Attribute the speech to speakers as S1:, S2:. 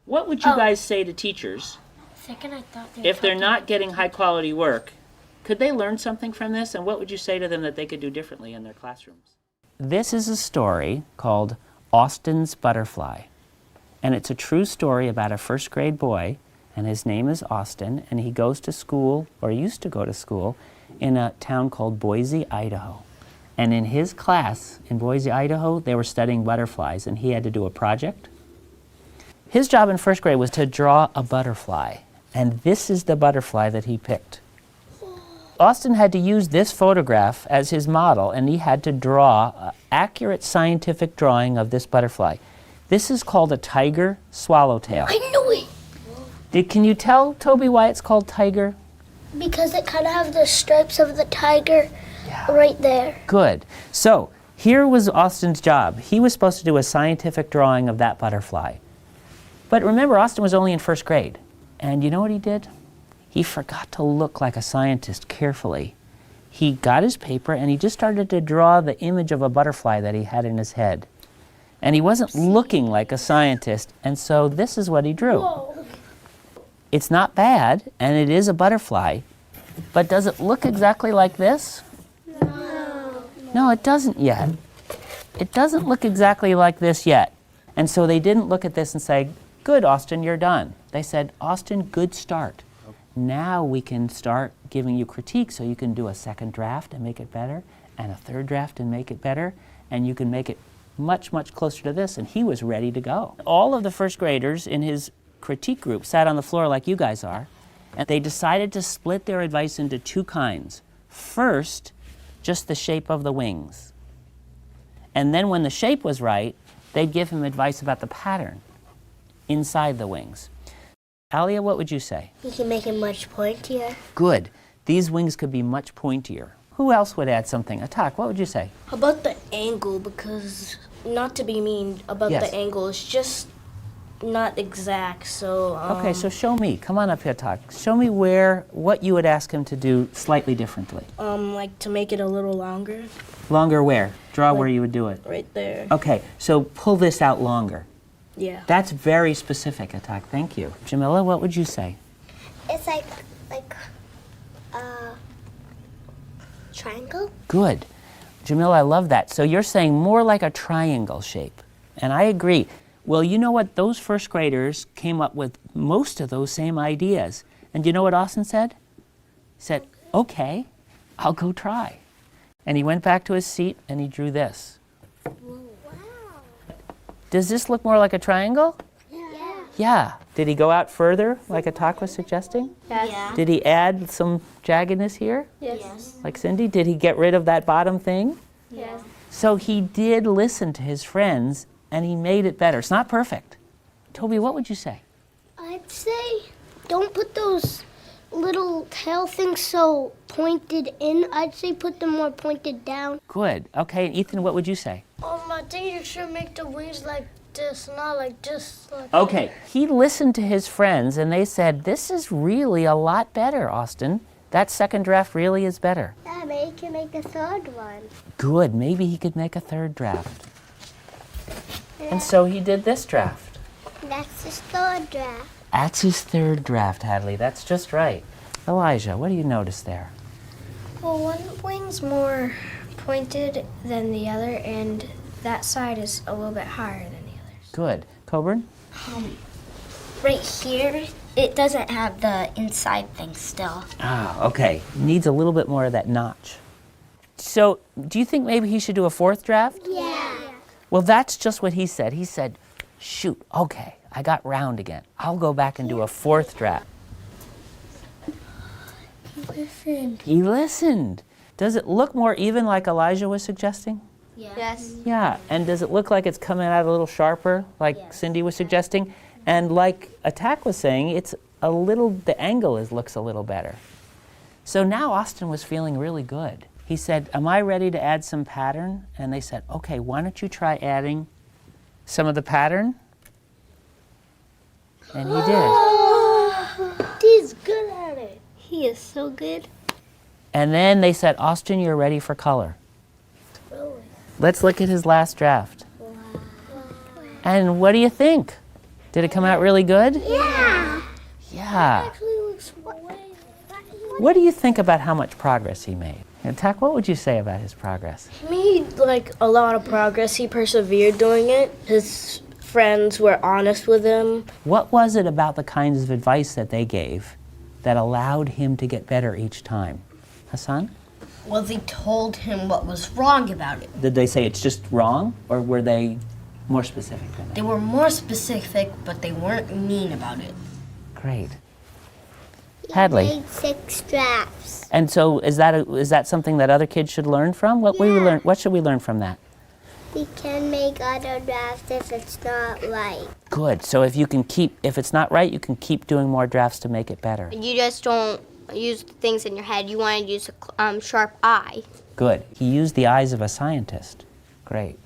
S1: What would you guys say to teachers
S2: Second, I thought
S1: if they're not getting high quality work? Could they learn something from this, and what would you say to them that they could do differently in their classrooms? This is a story called Austin's Butterfly, and it's a true story about a first grade boy, and his name is Austin, and he goes to school, or used to go to school, in a town called Boise, Idaho. And in his class in Boise, Idaho, they were studying butterflies, and he had to do a project. His job in first grade was to draw a butterfly, and this is the butterfly that he picked. Austin had to use this photograph as his model, and he had to draw an accurate scientific drawing of this butterfly. This is called a tiger swallowtail.
S2: I knew it!
S1: Can you tell, Toby, why it's called tiger?
S2: Because it kind of has the stripes of the tiger right there.
S1: Good. So here was Austin's job. He was supposed to do a scientific drawing of that butterfly. But remember, Austin was only in first grade. And you know what he did? He forgot to look like a scientist carefully. He got his paper and he just started to draw the image of a butterfly that he had in his head. And he wasn't looking like a scientist, and so this is what he drew.
S2: Whoa.
S1: It's not bad, and it is a butterfly, but does it look exactly like this?
S2: No.
S1: No, it doesn't yet. It doesn't look exactly like this yet. And so they didn't look at this and say, good, Austin, you're done. They said, Austin, good start. Now we can start giving you critique so you can do a second draft and make it better, and a third draft and make it better, and you can make it much, much closer to this. And he was ready to go. All of the first graders in his critique group sat on the floor like you guys are, and they decided to split their advice into two kinds. First, just the shape of the wings. And then when the shape was right, they'd give him advice about the pattern inside the wings. Alia, what would you say?
S2: You can make it much pointier.
S1: Good. These wings could be much pointier. Who else would add something? Atak, what would you say?
S3: How about the angle? Because, not to be mean about
S1: Yes.
S3: the angle, it's just not exact, so...
S1: Okay, so show me. Come on up here, Atak. Show me what you would ask him to do slightly differently.
S3: like to make it a little longer,
S1: Longer where? Draw where you would do it.
S3: right there.
S1: Okay, so pull this out longer.
S3: Yeah.
S1: That's very specific, Atak. Thank you. Jamila, what would you say?
S2: It's like a triangle.
S1: Good. Jamila, I love that. So you're saying more like a triangle shape. And I agree. Well, you know what? Those first graders came up with most of those same ideas. And you know what Austin said? He said, okay, I'll go try. And he went back to his seat and he drew this.
S2: Wow.
S1: Does this look more like a triangle?
S2: Yeah.
S1: Yeah. Did he go out further, like Atak was suggesting?
S2: Yes.
S1: Did he add some jaggedness here,
S2: Yes.
S1: like Cindy? Did he get rid of that bottom thing?
S2: Yes.
S1: So he did listen to his friends, and he made it better. It's not perfect. Toby, what would you say?
S2: I'd say don't put those little tail things so pointed in. I'd say put them more pointed down.
S1: Good. Okay, and Ethan, what would you say?
S2: I think you should make the wings like this, not like this.
S1: Okay, he listened to his friends, and they said, this is really a lot better, Austin. That second draft really is better.
S2: Yeah, maybe you can make a third one.
S1: Good, maybe he could make a third draft. And so he did this draft.
S2: That's his third draft.
S1: That's his third draft, Hadley. That's just right. Elijah, what do you notice there?
S4: Well, one wing's more pointed than the other, and that side is a little bit higher than the others.
S1: Good. Coburn?
S4: Right here, it doesn't have the inside thing still.
S1: Ah, okay. Needs a little bit more of that notch. So, do you think maybe he should do a fourth draft?
S2: Yeah.
S1: Well, that's just what he said. He said, shoot, okay, I got round again. I'll go back and do a fourth draft.
S2: Listen.
S1: He listened. Does it look more even like Elijah was suggesting?
S4: Yes.
S1: Yeah, and does it look like it's coming out a little sharper, like Cindy was suggesting? And like Attack was saying, it's a little, the angle looks a little better. So now Austin was feeling really good. He said, am I ready to add some pattern? And they said, okay, why don't you try adding some of the pattern? And he did.
S2: He's good at it. He is so good.
S1: And then they said, Austin, you're ready for color. Let's look at his last draft. And what do you think? Did it come out really good?
S2: Yeah.
S1: Yeah.
S2: Actually looks way.
S1: What do you think about how much progress he made? And Tak, what would you say about his progress?
S3: He made like a lot of progress. He persevered doing it. His friends were honest with him.
S1: What was it about the kinds of advice that they gave that allowed him to get better each time? Hassan?
S5: Well, they told him what was wrong about it.
S1: Did they say it's just wrong, or were they more specific than that?
S5: They were more specific, but they weren't mean about it.
S1: Great. Hadley.
S2: Made 6 drafts.
S1: And so is that something that other kids should learn from? What should we learn from that?
S2: We can make other drafts if it's not right.
S1: Good. So if it's not right, you can keep doing more drafts to make it better.
S6: You just don't use things in your head. You want to use a sharp eye.
S1: Good. He used the eyes of a scientist. Great.